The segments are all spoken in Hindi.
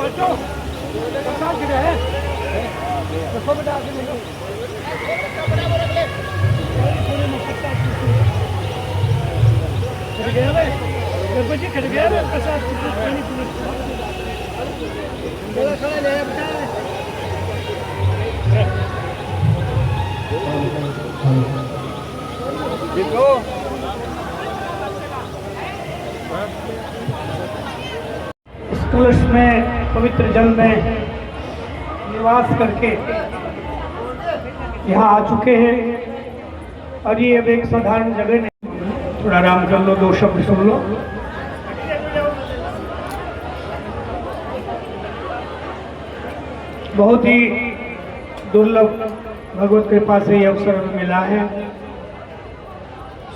इस कलश में पवित्र जल में निवास करके यहाँ आ चुके हैं और ये अब एक साधारण जगह नहीं। थोड़ा आराम कर लो, 2 शब्द सुन लो। बहुत ही दुर्लभ भगवत कृपा से ये अवसर मिला है।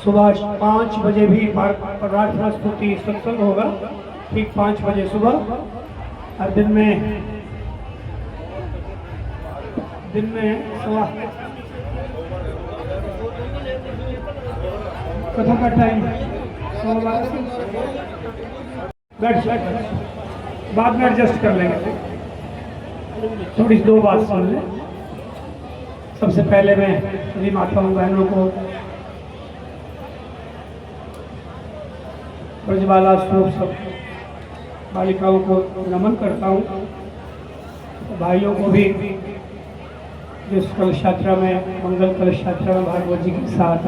सुबह 5 बजे भी प्रार्थना स्तुति सत्संग होगा, ठीक 5 बजे सुबह। और दिन में सवा कथा का टाइम बाद में एडजस्ट कर लेंगे। थोड़ी 2 बात सुन लें। सबसे पहले मैं सभी माताओं बहनों को ब्रजबाला स्वरूप सब बालिकाओं को नमन करता हूँ। भाइयों को भी जिस कलश यात्रा में, मंगल कलश यात्रा में भागवत जी के साथ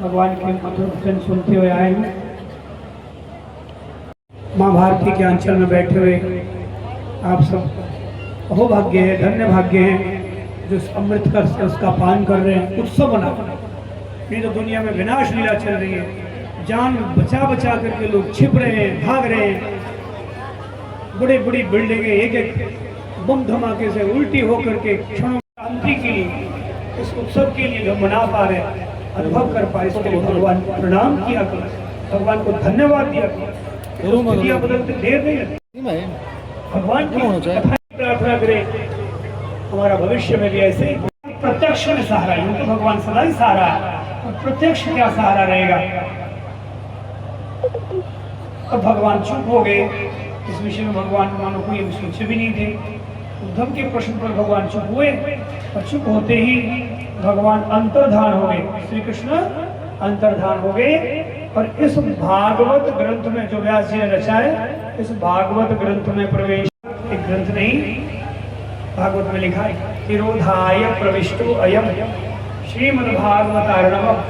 भगवान के मधुर वचन सुनते हुए आए हैं। माँ भारती के आंचल में बैठे हुए आप सब अहोभाग्य है, धन्य भाग्य है जो अमृत का उसका पान कर रहे हैं, उत्सव मना। नहीं तो दुनिया में विनाश लीला चल रही है, जान बचा बचा करके लोग छिप रहे हैं, भाग रहे हैं। बड़ी बड़ी बिल्डिंगें एक एक बम धमाके से उल्टी होकर के क्षणों शांति के लिए, इस उत्सव के लिए जो मना पा रहे हैं, अनुभव कर पाए, इसके लिए भगवान को प्रणाम किया करो, भगवान को धन्यवाद दिया करो। बदलते देर नहीं लगती। भगवान की प्रार्थना करें हमारा भविष्य में भी ऐसे प्रत्यक्ष में सहारा है, तो भगवान सदा ही सहारा है, और प्रत्यक्ष क्या सहारा रहेगा। अब भगवान चुप हो गए इस विषय में, भगवान मानो को ये सोचे भी नहीं थे। उद्धव के प्रश्न पर भगवान चुप हुए, और चुप होते ही भगवान अंतर्धान हो गए। श्री कृष्ण अंतर्धान हो गए। और इस भागवत ग्रंथ में जो व्यास जी ने रचा है, इस भागवत ग्रंथ में प्रवेश, एक ग्रंथ नहीं, भागवत में लिखा है तिरोधाय प्रविष्टो अयम श्रीमद्भागवतार्णवम्।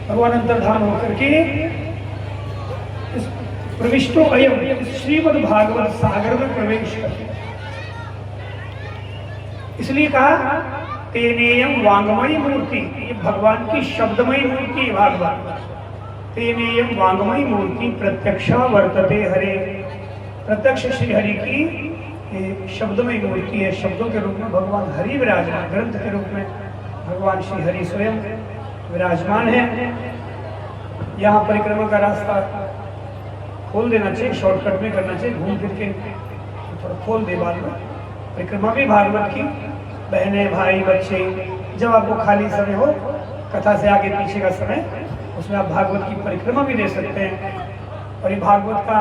भगवान अंतर्धान होकर के इस प्रविष्टो अयम श्रीमद्भागवत सागर में प्रवेश करते, इसलिए कहा तेनेयम वांगमयी मूर्ति, ये भगवान की शब्दमयी मूर्ति भागवत। तेनेयम वांगमयी मूर्ति प्रत्यक्षा वर्तते हरे, प्रत्यक्ष श्री हरि की शब्दमयी मूर्ति है। शब्दों के रूप में भगवान हरि विराजमान, ग्रंथ के रूप में भगवान श्री हरि स्वयं विराजमान है। यहाँ परिक्रमा का रास्ता खोल देना चाहिए, शॉर्टकट में करना चाहिए, घूम फिर के थोड़ा खोल दे। बाद में परिक्रमा भी भागवत की, बहनें भाई बच्चे, जब आपको खाली समय हो, कथा से आगे पीछे का समय, उसमें आप भागवत की परिक्रमा भी दे सकते हैं। और ये भागवत का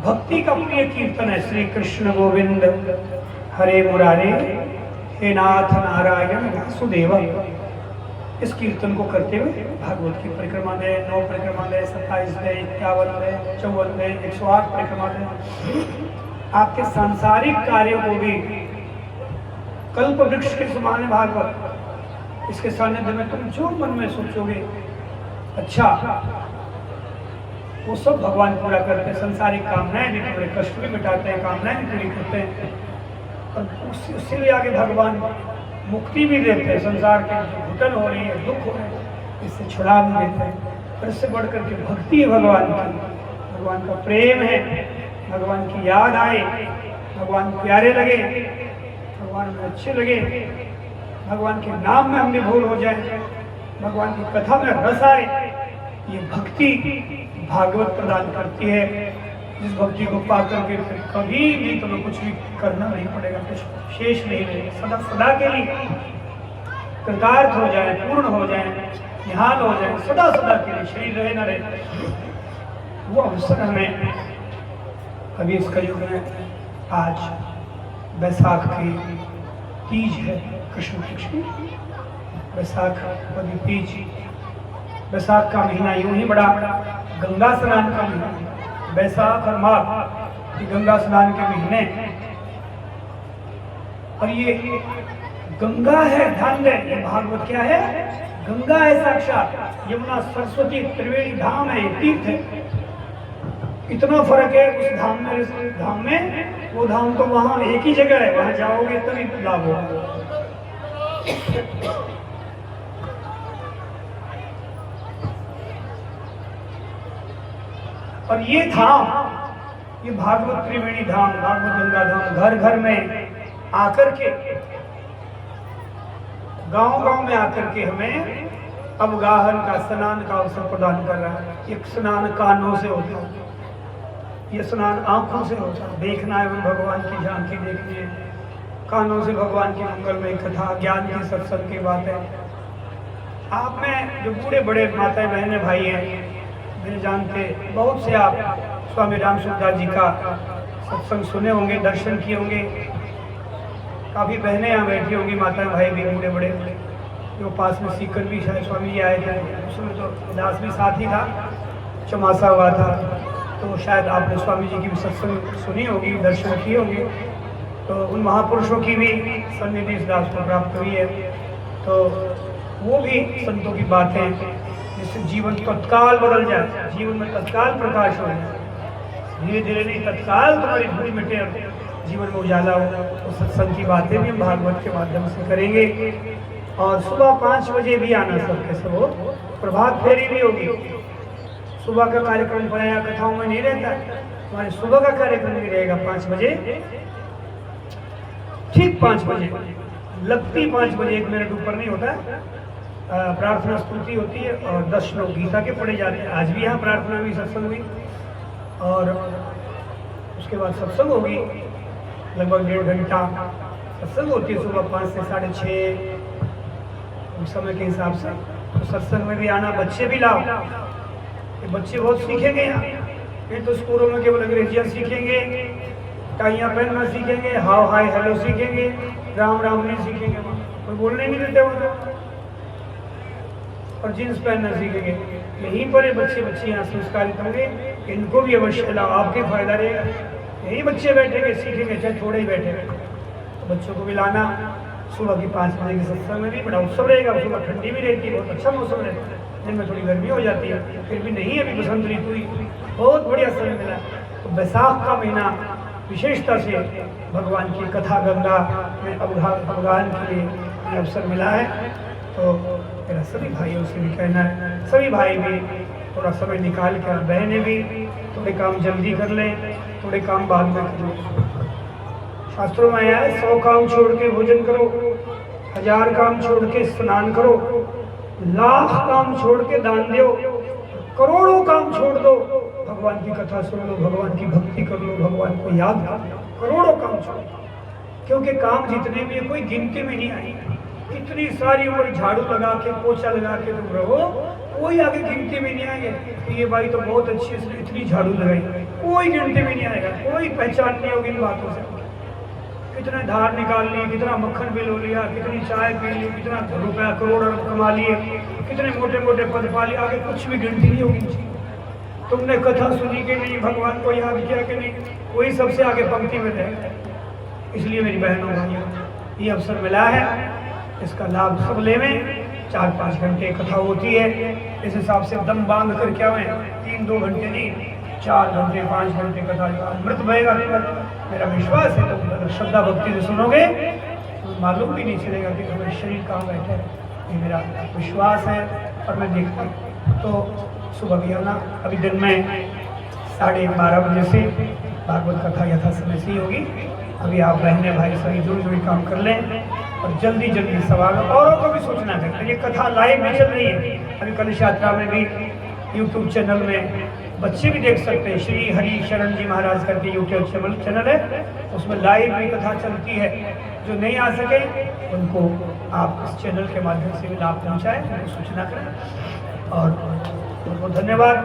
भक्ति का प्रिय कीर्तन है। श्री कृष्ण गोविंद हरे मुरारे, हे नाथ नारायण वासुदेव। इस कीर्तन को करते हुए भागवत की परिक्रमा दे, 9 परिक्रमा दे, 27 दे, 51 दे, 54 दे, 108 परिक्रमा दे। आपके सांसारिक कार्यों को भी कल्प वृक्ष के समान है भागवत। इसके सानिध्य में तुम जो मन में सोचोगे अच्छा, वो सब भगवान पूरा करते हैं। संसारिक कामनाएं भी पूरे, कष्ट भी मिटाते हैं, कामनाएं भी पूरी करते हैं। और उससे भी आगे भगवान मुक्ति भी देते हैं। संसार के जो घुटन हो रही है, दुख हो रहे हैं, इससे छुड़ा भी देते हैं। और इससे बढ़कर के भक्ति है भगवान की, भगवान का प्रेम है, भगवान की याद आए, भगवान प्यारे लगे, भगवान में अच्छे लगे, भगवान के नाम में हम विभोर हो जाए, भगवान की कथा में रस आए। ये भक्ति भागवत प्रदान करती है, जिस भक्ति को पा करके कभी भी तुम्हें कुछ भी करना नहीं पड़ेगा, कुछ शेष नहीं रहेगा। सदा सदा के लिए कृतार्थ हो जाए, पूर्ण हो जाए, निहाल हो जाए, सदा सदा के लिए, शरीर रहे न रहे, वो अवसर हमें अभी इस कलयुग में आज बैसाख की तीज है, कृष्ण पक्ष की बैसाख बड़ी तीज। बैसाख का महीना यूं ही बड़ा गंगा स्नान का महीना। बैसाख और माघ ये गंगा स्नान के महीने, और ये गंगा है, ध्यान दें, ये भागवत क्या है? गंगा है साक्षात। यमुना सरस्वती त्रिवेणी धाम है, ये तीर्थ है। इतना फर्क है उस धाम में इस धाम में। वो धाम तो वहां एक ही जगह है, वहां जाओगे तभी लाभ होगा। और ये धाम, ये भागवत त्रिवेणी धाम, भागवत गंगा धाम घर घर में आकर के, गांव गांव में आकर के हमें अवगाहन का, स्नान का अवसर प्रदान कर रहा है। एक स्नान कानों से होता है, ये स्नान आंखों से होता है, देखना है भगवान की झांकी देखनी है। कानों से भगवान की मंगलमय कथा, ज्ञान की सत्संग की बातें। आप में जो बूढ़े बड़े माताएं बहनें भाई हैं, मेरे जानते बहुत से आप स्वामी राम सुखदास जी का सत्संग सुने होंगे, दर्शन किए होंगे। काफ़ी बहनें यहाँ बैठी होंगी, माताएं भाई भी बूढ़े बड़े, जो पास में सीकर भी शायद स्वामी जी आए थे, उसमें तो दास भी साथ ही था, चौमासा हुआ था, तो शायद आपने स्वामी जी की भी सत्संग सुनी होगी, दर्शन किए होंगे। तो उन महापुरुषों की भी सन्निधि इस दास को प्राप्त हुई है। तो वो भी संतों की बातें जिससे जीवन तत्काल बदल जाए, जीवन में तत्काल प्रकाश हो जाए, धीरे धीरे नहीं, तत्काल तुम्हारी धूल मिटे और जीवन में उजाला हो। तो सत्संग की बातें भी हम भागवत के माध्यम से करेंगे। और सुबह 5 बजे भी आना सबके सब हो। प्रभात फेरी भी होगी। सुबह का कार्यक्रम पढ़ाया कथाओं में नहीं रहता है, हमारे सुबह का कार्यक्रम भी रहेगा 5 बजे, ठीक 5 बजे लगती 5 बजे, 1 मिनट ऊपर नहीं होता। प्रार्थना स्तुति होती है और 10 श्लोक गीता के पढ़े जाते हैं। आज भी यहाँ प्रार्थना हुई, सत्संग हुई, और उसके बाद सत्संग होगी लगभग 1.5 घंटा सत्संग होती है। सुबह 5 से 6:30 उस समय के हिसाब से। तो सत्संग में भी आना, बच्चे भी लाओ, ये बच्चे बहुत सीखेंगे यहाँ। ये तो स्कूलों में केवल अंग्रेजियाँ सीखेंगे, टाइयाँ पहनना सीखेंगे, हाउ हाय हेलो सीखेंगे, राम राम नहीं सीखेंगे, कोई बोलने नहीं देते वहाँ, और जींस पहनना सीखेंगे। यहीं पर बच्चे बच्चे यहाँ संस्कारित होंगे। इनको भी अवश्य लाओ, आपके फायदा रहेगा। यही बच्चे बैठेंगे, सीखेंगे, चाहे थोड़े ही बैठे। तो बच्चों को भी लाना। सुबह की 5 बजे के सत्संग में भी बड़ा उत्सव रहेगा। सुबह ठंडी भी रहती है, बहुत अच्छा मौसम रहता है, दिन में थोड़ी गर्मी हो जाती है, फिर भी नहीं, अभी बसंत ऋतु हुई, बहुत बढ़िया समय मिला। तो बैसाख का महीना विशेषता से भगवान की कथा गंगा में अवगाहन के लिए अवसर मिला है। तो मेरा सभी भाइयों से भी कहना है, सभी भाई भी थोड़ा समय निकाल कर, बहनें भी थोड़े काम जल्दी कर लें, थोड़े काम बाद में कर लें। शास्त्रों में आया है 100 काम छोड़ के भोजन करो, 1000 काम छोड़ के स्नान करो, 1,00,000 काम छोड़ के दान दो, करोड़ों काम छोड़ दो, भगवान की कथा सुन लो, भगवान की भक्ति कर लो, भगवान को याद कर लो, करोड़ों काम छोड़ दो। क्योंकि काम जितने भी है कोई गिनती में नहीं आई। इतनी सारी उम्र झाड़ू लगा के, पोछा लगा के तुम रहो, कोई आगे गिनती में नहीं आएंगे। तो ये भाई तो बहुत अच्छी है, इतनी झाड़ू लगाई, कोई गिनती में नहीं आएगा, कोई पहचान नहीं होगी इन बातों से। कितने धार निकाल लिए, कितना मक्खन बिल हो लिया, कितनी चाय पी ली, कितना रुपया करोड़ कमा लिए, कितने मोटे मोटे पद पा लिए, आगे कुछ भी गिनती नहीं होगी। तुमने कथा सुनी कि नहीं, भगवान को याद किया कि नहीं, वही सबसे आगे पंक्ति में रहे। इसलिए मेरी बहनों भाइयों, ये अवसर मिला है, इसका लाभ सब लेवें। 4-5 घंटे कथा होती है, इस हिसाब से दम बांध कर क्या हुए, 3-2 घंटे नहीं, 4 घंटे 5 घंटे कथा अमृत बहेगा। मेरा विश्वास है तुम अगर श्रद्धा भक्ति से सुनोगे तो मालूम भी नहीं चलेगा कि तुम्हारे शरीर कहाँ बैठे है। ये मेरा विश्वास है और मैं देखता हूँ। तो सुबह भी आना, अभी दिन में 12:30 बजे से भागवत कथा यथा समय से ही होगी। अभी आप बहनें भाई सभी जुड़ काम कर लें और जल्दी जल्दी सवाल औरों को भी सूचना करें। ये कथा लाइव भी चल रही है, अभी कलश यात्रा में भी यूट्यूब चैनल में बच्चे भी देख सकते हैं। श्री हरि शरण जी महाराज करके यूट्यूब चैनल है, उसमें लाइव भी कथा चलती है। जो नहीं आ सके उनको आप इस चैनल के माध्यम से भी लाभ पहुँचाएँ, उनको सूचना करें। और बहुत धन्यवाद।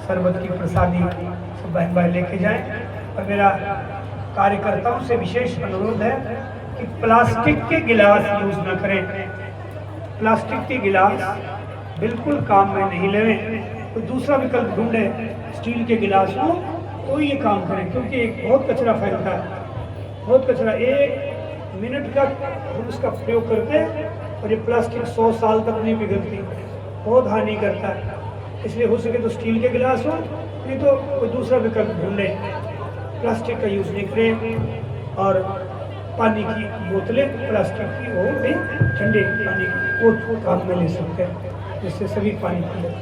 शरबत की प्रसादी सब बहन भाई लेके जाएं। और मेरा कार्यकर्ताओं से विशेष अनुरोध है कि प्लास्टिक के गिलास यूज न करें। प्लास्टिक के गिलास बिल्कुल काम में नहीं लेवें, कोई दूसरा विकल्प ढूंढे स्टील के गिलास हो तो ये काम करें, क्योंकि बहुत कचरा फैलता है, बहुत कचरा। 1 मिनट का हम उसका प्रयोग करते हैं और ये प्लास्टिक 100 साल तक नहीं पिघलती, बहुत हानि करता है। इसलिए हो सके तो स्टील के गिलास हो, नहीं तो कोई दूसरा विकल्प ढूंढे, प्लास्टिक का यूज़ नहीं करें। और पानी की बोतलें प्लास्टिक की वो भी ठंडे पानी की वो काम में ले सकते हैं, जिससे सभी पानी पी लें।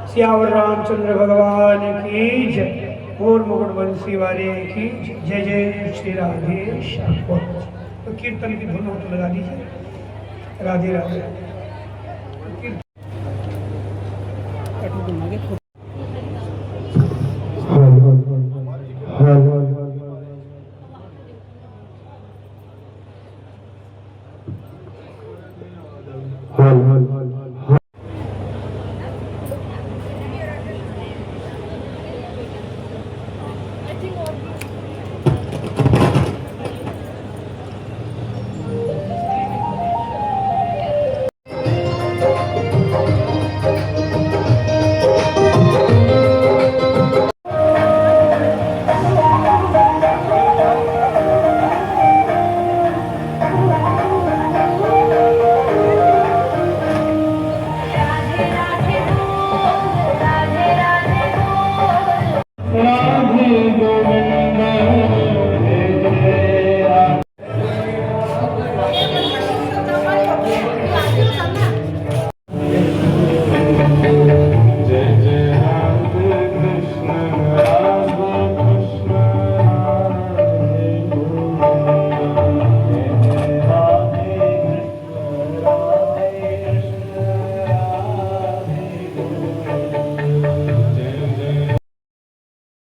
सियावर रामचंद्र भगवान की जय, और मुकुट बंसी वाले की जय। जय श्री राधे श्याम। तो कीर्तन की धुन तो लगा दीजिए। राधे राधे।